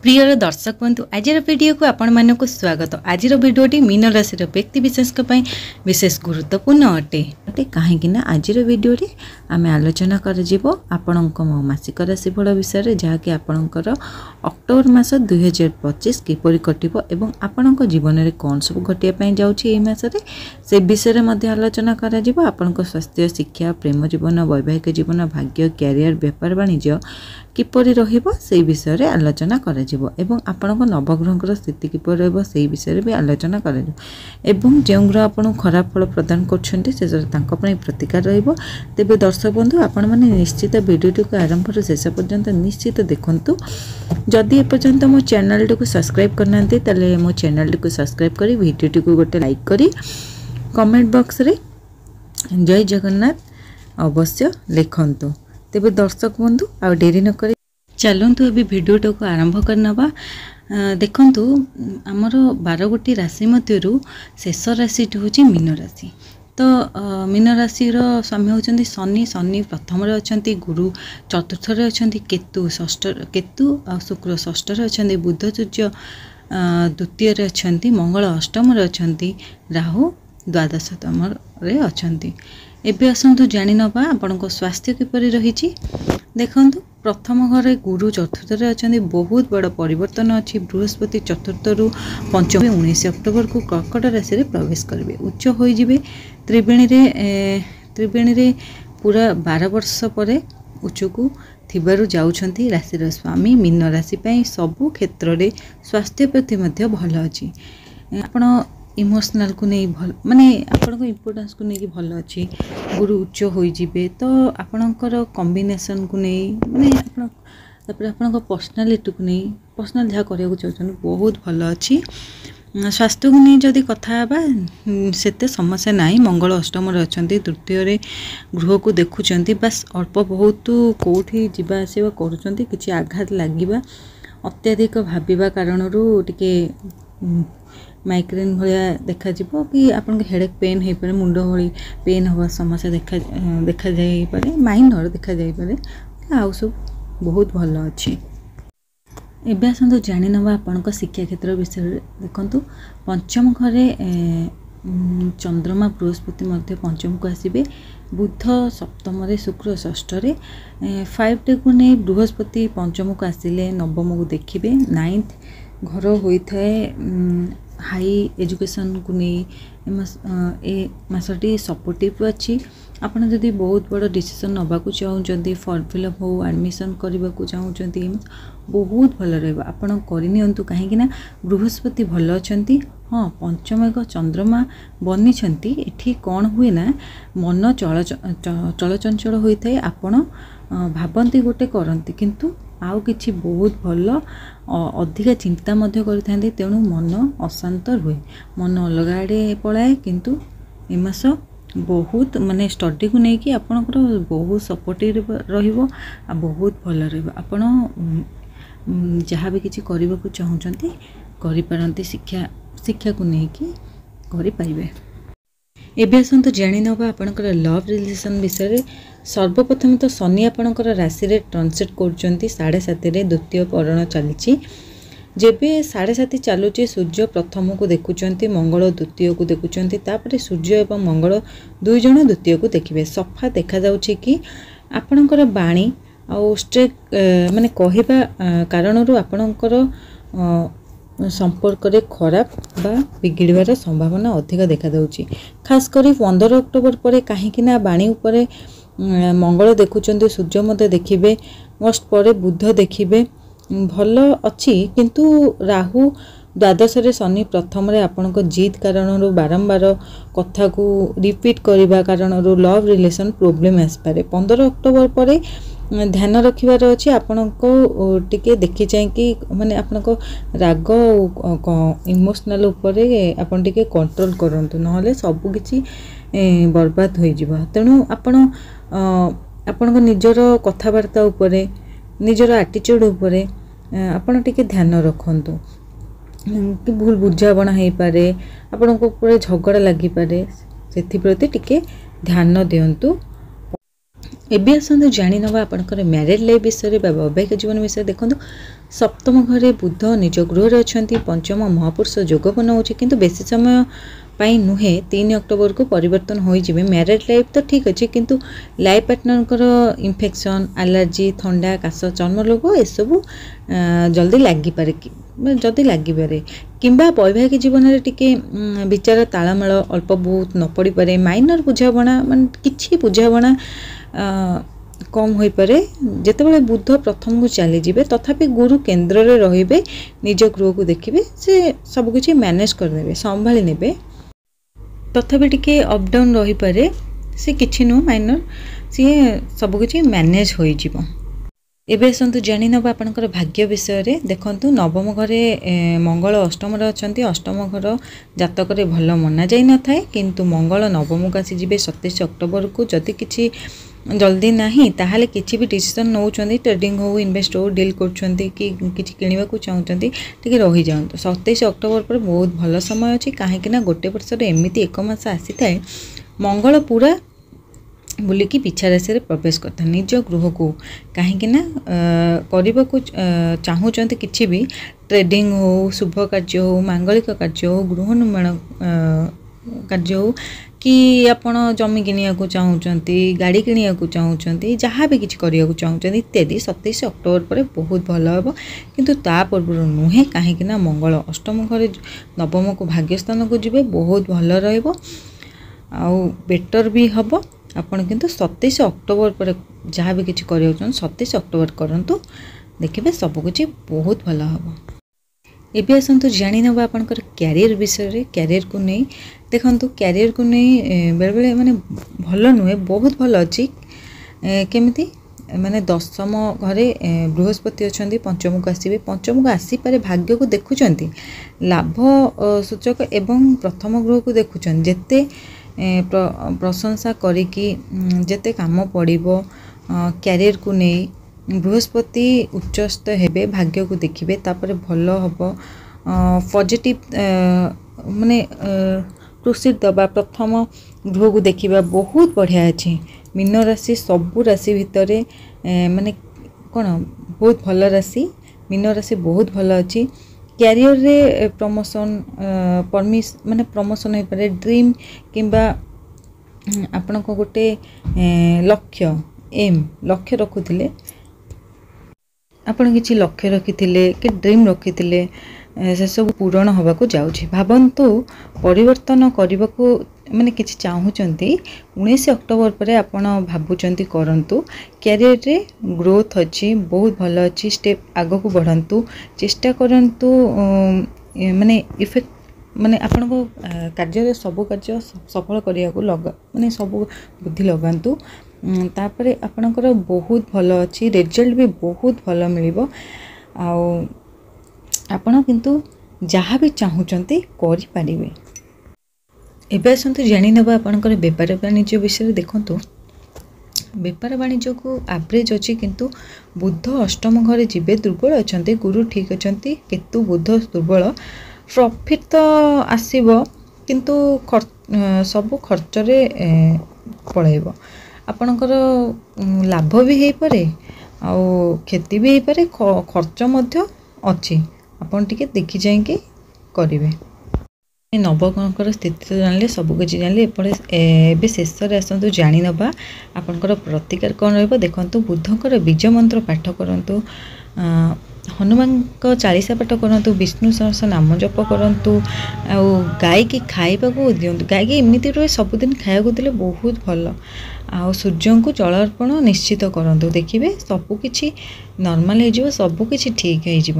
Prior दर्शक बंधु आज वीडियो को आपण मानक स्वागत। आज वीडियोटी मीन राशि व्यक्ति विशेष विशेष गुरुत्वपूर्ण अटे कहीं आज वीडियो आम आलोचना कर मासिक राशिफल विषय जहाँकि आपणकर अक्टोबर मास 2025 किपर कटो और आपण जीवन में कौन सब घटापी जाऊँगी से विषय में आलोचना कर स्वास्थ्य शिक्षा प्रेम जीवन वैवाहिक जीवन भाग्य क्यारियर व्यापार वाणिज्य किपर रही विषय आलोचना कर आपण नवग्रह स्थिति किपर रही विषय भी आलोचना कर जो ग्रह आपको खराब फल प्रदान कर प्रतिकार तेज दर्शक बंधु आपण मैंने निश्चित वीडियो को आरंभ शेष पर्यंत निश्चित देखूँ। जदि एपर्यंत मो चैनल को सब्सक्राइब करना ताले मो चैनल को सब्सक्राइब करी वीडियो को गोटे लाइक करी कमेंट बॉक्स रे जय जगन्नाथ अवश्य लिखंतु। तेज दर्शक बंधु आ डेरी न करी चलतु अभी वीडियोटा को आरंभ करनवा। देखंतु आमर 12 गोटी राशि मध्यरु शेष राशि हूँ मीन राशि। तो मीन राशि स्वामी होती शनि। शनि प्रथम अच्छा गुरु चतुर्थ अच्छा केतु षष्ठ केतु आ शुक्र षष्ठ अच्छा बुध सूर्य द्वितीय अच्छा मंगल अष्टम अच्छा राहु द्वादशतम अच्छा। एबे आसतु जानी नवा आपण स्वास्थ्य किपरि रही। देखंतु प्रथम घरे गुरु चतुर्थ अच्छा बहुत बड़ परिवर्तन अच्छी। बृहस्पति चतुर्थ रु पंचम 19 अक्टोबर को कर्कट राशि रे प्रवेश करेंगे उच्च होइजिबे त्रिवेणी रे पूरा 12 वर्ष पर उच्च को थिबारु जाउछंती। राशि स्वामी मीन राशि पई सबु क्षेत्र रे स्वास्थ्य प्रति मध्य भल अछि। आपण इमोशनल को नहीं भल माने आपण को इम्पोर्टेंस को नहीं भल अच्छी। गुरु उच्च होइजिबे तो आपणकर कॉम्बिनेशन को नहीं माने आपण पर्सनालीटी को नहीं पर्सनल जहाँ करने चाहते बहुत भल अच्छी। स्वास्थ्य को नहीं जदि कथा सेते समस्या नहीं। मंगल अष्टम अच्छा तृतीय गृह को देखुं बस अल्प बहुत कौटी जावा आसवा करुँच कि आघात लगे अत्याधिक भाविबा कारण टिके माइग्रेन भाया देखा कि आपन हेडेक पेन हो पारे मुंड भली पेन हवा समस्या देखा जाई पारे माइनर देखा जाई पारे आउ सब बहुत भल अच्छी। एबे आसतु जानी नवा आपण शिक्षा क्षेत्र विषय। देखंतु पंचम घरे चंद्रमा बृहस्पति मध्य पंचम को आसीबे बुध सप्तम रे शुक्र षष्ठ रे 5 डे को नहीं बृहस्पति पंचम को आसिले नवम को देखिबे। 9th घर होता है हाई एजुकेशन को नहीं ए मासटी सपोर्टिव अच्छी। आपन जदि बहुत बड़ डिसीजन नबाकू चाहूँगी फॉर्म फिलअप हो एडमिशन करने को चाहूँगी बहुत भल रहा आपड़ करनियंतु कहीं बृहस्पति भल अच्छा। हाँ पंचम एक चंद्रमा बनी एठी कौन हुए ना मन चलचंचल होता है। आपण भावती गोटे करती किंतु आउ किछि बहुत भल अधिका चिंता मध्य करथांती तेणु मन अशांत रुए मन अलग आड़े पलाए। किंतु ए मास बहुत माने स्टडी को लेकिन आपणकर बहुत सपोर्टिव रहिबो आ बहुत भल रहिबो। आपण जहाँ भी किछि करबा को चाहूँचंती करि पारंती शिक्षा को लेकिन करि पारिबे। एबे आसतु जानी नवा आपणकर लव रिलेशन विषय। सर्वप्रथम तो शनि आपणकर राशि रे ट्रांसिट करुँच 7.5 रे द्वितीय परण चली। जेबे 7.5 चलुची सूर्य प्रथम को देखुंट मंगल द्वितीय को देखुंट तापर सूर्य एवं मंगल दुई जन द्वितीय को देखिए सफा देखा जाउछि कि आपणकर बाणी आउ स्ट्रेक माने कहबा कारणरू आपणकर संपर्क रे खराब बा बिगिड़बार संभावना अधिक देखा जाउछि। खास करी 15 अक्टोबर पर कहीं बाणी उपरे मंगल देखुंट सूर्य मध्य देखिए मोस्ट पर बुध देखिए भल अच्छी। किंतु राहु द्वादश रे शनि प्रथम रे आपन जिद कारण बारंबार कथा को रिपीट करने कारण लव रिलेशन प्रोब्लेम आसपे। 15 अक्टोबर पर ध्यान रखिबार अच्छी। आपण को टिके देखी चाहिए माने आपण को राग इमोशनल उपरे आपण टिके कंट्रोल करंतु नहले सब किछि बर्बाद हो जिवो। तेणु आपण निजर कथबार्ता उपरे निजर एटीट्यूड उपरे आपण टिके ध्यान रखंतु कि भूल बुझावना हो पारे आपण को ऊपर झगड़ा लगी पारे से प्रति टिके ध्यान दियंतु। ଏବେ ଆସନ୍ତୁ ଜାଣିନେବା ଆପଣଙ୍କର ମ୍ୟାରେଡ୍ ଲାଇଫ୍ ବିଷୟରେ ବା ବୈବାହିକ ଜୀବନ ବିଷୟରେ। ଦେଖନ୍ତୁ ସପ୍ତମ ଘରେ ବୁଧ ନିଜ ଗୃହରେ ଅଛନ୍ତି, ପଞ୍ଚମ ମହାପୁରୁଷ ଯୋଗ ବନାଉଛି, କିନ୍ତୁ ବେଶୀ ସମୟ ପାଇଁ ନୁହେଁ, 3 ଅକ୍ଟୋବରକୁ ପରିବର୍ତ୍ତନ ହୋଇଯିବେ। ମ୍ୟାରେଡ୍ ଲାଇଫ୍ ତ ଠିକ୍ ଅଛି, କିନ୍ତୁ ଲାଇଫ୍ ପାର୍ଟନରଙ୍କର ଇନଫେକ୍ସନ୍, ଆଲର୍ଜି, ଥଣ୍ଡା, କାଶ, ଚର୍ମରୋଗ ଏସବୁ ଜଲ୍ଦି ଲାଗିପାରେ କିମ୍ବା ବୈବାହିକ ଜୀବନରେ ଟିକେ ବିଚାର ତାଳମେଳ ଅଳ୍ପ ବହୁତ ନ ପଡ଼ିପାରେ। ମାଇନର ବୁଝାବଣା ମାନେ କିଛି ବୁଝାବଣା କମ୍ ହୋଇପାରେ ଯେତେବେଳେ ବୁଧ ପ୍ରଥମକୁ ଚାଲିଯିବେ। ତଥାପି ଗୁରୁ କେନ୍ଦ୍ରରେ ରହିବେ, ନିଜ ଗୃହକୁ ଦେଖିବେ, ସେ ସବୁକିଛି ମ୍ୟାନେଜ୍ କରିନେବେ, ସମ୍ଭାଳି ନେବେ। ତଥାପି ଟିକେ ଅପ୍ ଡାଉନ୍ ରହିପାରେ, ସେ କିଛି ନୁହଁ ମାଇନର, ସିଏ ସବୁକିଛି ମ୍ୟାନେଜ୍ ହୋଇଯିବ। ଏବେ ଆସନ୍ତୁ ଜାଣିନେବା ଆପଣଙ୍କର ଭାଗ୍ୟ ବିଷୟରେ। ଦେଖନ୍ତୁ ନବମ ଘରେ ମଙ୍ଗଳ ଅଷ୍ଟମରେ ଅଛନ୍ତି। ଅଷ୍ଟମ ଘର ଜାତକରେ ଭଲ ମନାଯାଇନଥାଏ, କିନ୍ତୁ ମଙ୍ଗଳ ନବମକୁ ଆସିଯିବେ 27 ଅକ୍ଟୋବରକୁ। ଯଦି କିଛି ଜଲ୍ଦି ନାହିଁ ତାହେଲେ କିଛି ବି ଡିସିସନ୍ ନେଉଛନ୍ତି, ଟ୍ରେଡ଼ିଂ ହେଉ, ଇନଭେଷ୍ଟ ହେଉ, ଡିଲ୍ କରୁଛନ୍ତି କି କିଛି କିଣିବାକୁ ଚାହୁଁଛନ୍ତି, ଟିକେ ରହିଯାଆନ୍ତୁ। 27 ଅକ୍ଟୋବର ପରେ ବହୁତ ଭଲ ସମୟ ଅଛି, କାହିଁକିନା ଗୋଟେ ବର୍ଷରେ ଏମିତି 1 ମାସ ଆସିଥାଏ ମଙ୍ଗଳ ପୁରା ବୁଲିକି ପିଛା ରାଶିରେ ପ୍ରବେଶ କରିଥାଏ ନିଜ ଗୃହକୁ। କାହିଁକିନା କରିବାକୁ ଚାହୁଁଛନ୍ତି କିଛି ବି ଟ୍ରେଡ଼ିଂ ହେଉ, ଶୁଭ କାର୍ଯ୍ୟ ହେଉ, ମାଙ୍ଗଳିକ କାର୍ଯ୍ୟ ହେଉ, ଗୃହ ନିର୍ମାଣ କାର୍ଯ୍ୟ ହେଉ, କି ଆପଣ ଜମି କିଣିବାକୁ ଚାହୁଁଛନ୍ତି, ଗାଡ଼ି କିଣିବାକୁ ଚାହୁଁଛନ୍ତି, ଯାହା ବି କିଛି କରିବାକୁ ଚାହୁଁଛନ୍ତି ଇତ୍ୟାଦି 27 ଅକ୍ଟୋବର ପରେ ବହୁତ ଭଲ ହେବ। କିନ୍ତୁ ତା ପୂର୍ବରୁ ନୁହେଁ, କାହିଁକିନା ମଙ୍ଗଳ ଅଷ୍ଟମ ଘରେ ନବମକୁ ଭାଗ୍ୟସ୍ଥାନକୁ ଯିବେ, ବହୁତ ଭଲ ରହିବ ଆଉ ବେଟର୍ ବି ହେବ। ଆପଣ କିନ୍ତୁ 27 ଅକ୍ଟୋବର ପରେ ଯାହା ବି କିଛି କରିବାକୁ ଚାହୁଁଛନ୍ତି 27 ଅକ୍ଟୋବର କରନ୍ତୁ, ଦେଖିବେ ସବୁକିଛି ବହୁତ ଭଲ ହେବ। ଏବେ ଆସନ୍ତୁ ଜାଣିନେବା ଆପଣଙ୍କର କ୍ୟାରିୟର ବିଷୟରେ। କ୍ୟାରିୟରକୁ ନେଇ ଦେଖନ୍ତୁ, କ୍ୟାରିୟରକୁ ନେଇ ବେଳେବେଳେ ମାନେ ଭଲ ନୁହେଁ, ବହୁତ ଭଲ ଅଛି। କେମିତି ମାନେ ଦଶମ ଘରେ ବୃହସ୍ପତି ଅଛନ୍ତି, ପଞ୍ଚମକୁ ଆସିବେ। ପଞ୍ଚମକୁ ଆସିପାରେ, ଭାଗ୍ୟକୁ ଦେଖୁଛନ୍ତି, ଲାଭ ସୂଚକ ଏବଂ ପ୍ରଥମ ଗୃହକୁ ଦେଖୁଛନ୍ତି। ଯେତେ ପ୍ରଶଂସା କରିକି ଯେତେ କାମ ପଡ଼ିବ କ୍ୟାରିୟରକୁ ନେଇ, ବୃହସ୍ପତି ଉଚ୍ଚସ୍ଥ ହେବେ, ଭାଗ୍ୟକୁ ଦେଖିବେ, ତାପରେ ଭଲ ହେବ। ପଜିଟିଭ୍ ମାନେ ପ୍ରୋସିଡ୍ ଦେବା, ପ୍ରଥମ ଗୃହକୁ ଦେଖିବା ବହୁତ ବଢ଼ିଆ ଅଛି। ମୀନ ରାଶି ସବୁ ରାଶି ଭିତରେ ମାନେ କ'ଣ ବହୁତ ଭଲ ରାଶି, ମୀନ ରାଶି ବହୁତ ଭଲ ଅଛି। କ୍ୟାରିୟରରେ ପ୍ରମୋସନ୍ ମାନେ ପ୍ରମୋସନ୍ ହୋଇପାରେ, ଡ୍ରିମ୍ କିମ୍ବା ଆପଣଙ୍କ ଗୋଟେ ଲକ୍ଷ୍ୟ ରଖୁଥିଲେ, ଆପଣ କିଛି ଲକ୍ଷ୍ୟ ରଖିଥିଲେ କି ଡ୍ରିମ୍ ରଖିଥିଲେ, ସେସବୁ ପୂରଣ ହେବାକୁ ଯାଉଛି। ଭାବନ୍ତୁ ପରିବର୍ତ୍ତନ କରିବାକୁ ମାନେ କିଛି ଚାହୁଁଛନ୍ତି, 19 ଅକ୍ଟୋବର ପରେ ଆପଣ ଭାବୁଛନ୍ତି କରନ୍ତୁ। କ୍ୟାରିୟରରେ ଗ୍ରୋଥ୍ ଅଛି, ବହୁତ ଭଲ ଅଛି, ଷ୍ଟେପ୍ ଆଗକୁ ବଢ଼ାନ୍ତୁ, ଚେଷ୍ଟା କରନ୍ତୁ ମାନେ ଆପଣଙ୍କ କାର୍ଯ୍ୟରେ ସବୁ କାର୍ଯ୍ୟ ସଫଳ କରିବାକୁ ମାନେ ସବୁ ବୁଦ୍ଧି ଲଗାନ୍ତୁ। ତାପରେ ଆପଣଙ୍କର ବହୁତ ଭଲ ଅଛି, ରେଜଲ୍ଟ ବି ବହୁତ ଭଲ ମିଳିବ। ଆଉ ଆପଣ କିନ୍ତୁ ଯାହା ବି ଚାହୁଁଛନ୍ତି କରିପାରିବେ। ଏବେ ଆସନ୍ତୁ ଜାଣିନେବା ଆପଣଙ୍କର ବେପାର ବାଣିଜ୍ୟ ବିଷୟରେ। ଦେଖନ୍ତୁ ବେପାର ବାଣିଜ୍ୟକୁ ଆଭରେଜ୍ ଅଛି, କିନ୍ତୁ ବୁଧ ଅଷ୍ଟମ ଘରେ ଯିବେ, ଦୁର୍ବଳ ଅଛନ୍ତି, ଗୁରୁ ଠିକ୍ ଅଛନ୍ତି, କେତୁ ବୁଧ ଦୁର୍ବଳ। ପ୍ରଫିଟ୍ ତ ଆସିବ, କିନ୍ତୁ ସବୁ ଖର୍ଚ୍ଚରେ ପଳାଇବ। ଆପଣଙ୍କର ଲାଭ ବି ହେଇପାରେ ଆଉ କ୍ଷତି ବି ହେଇପାରେ, ଖର୍ଚ୍ଚ ମଧ୍ୟ ଅଛି, ଆପଣ ଟିକେ ଦେଖି ଚାହିଁକି କରିବେ। ନବଗ୍ରହଙ୍କର ସ୍ଥିତି ତ ଜାଣିଲେ, ସବୁକିଛି ଜାଣିଲେ। ଏବେ ଶେଷରେ ଆସନ୍ତୁ ଜାଣିନେବା ଆପଣଙ୍କର ପ୍ରତିକାର କ'ଣ ରହିବ। ଦେଖନ୍ତୁ ବୁଧଙ୍କର ବୀଜ ମନ୍ତ୍ର ପାଠ କରନ୍ତୁ, ହନୁମାନଙ୍କ ଚାଳିଶା ପାଠ କରନ୍ତୁ, ବିଷ୍ଣୁ ସହସ୍ର ନାମ ଜପ କରନ୍ତୁ, ଆଉ ଗାଈକି ଖାଇବାକୁ ଦିଅନ୍ତୁ। ଗାଈକି ଏମିତି ରୁହେ ସବୁଦିନ ଖାଇବାକୁ ଦେଲେ ବହୁତ ଭଲ। ଆଉ ସୂର୍ଯ୍ୟଙ୍କୁ ଜଳ ଅର୍ପଣ ନିଶ୍ଚିତ କରନ୍ତୁ, ଦେଖିବେ ସବୁକିଛି ନର୍ମାଲ୍ ହେଇଯିବ, ସବୁକିଛି ଠିକ୍ ହେଇଯିବ।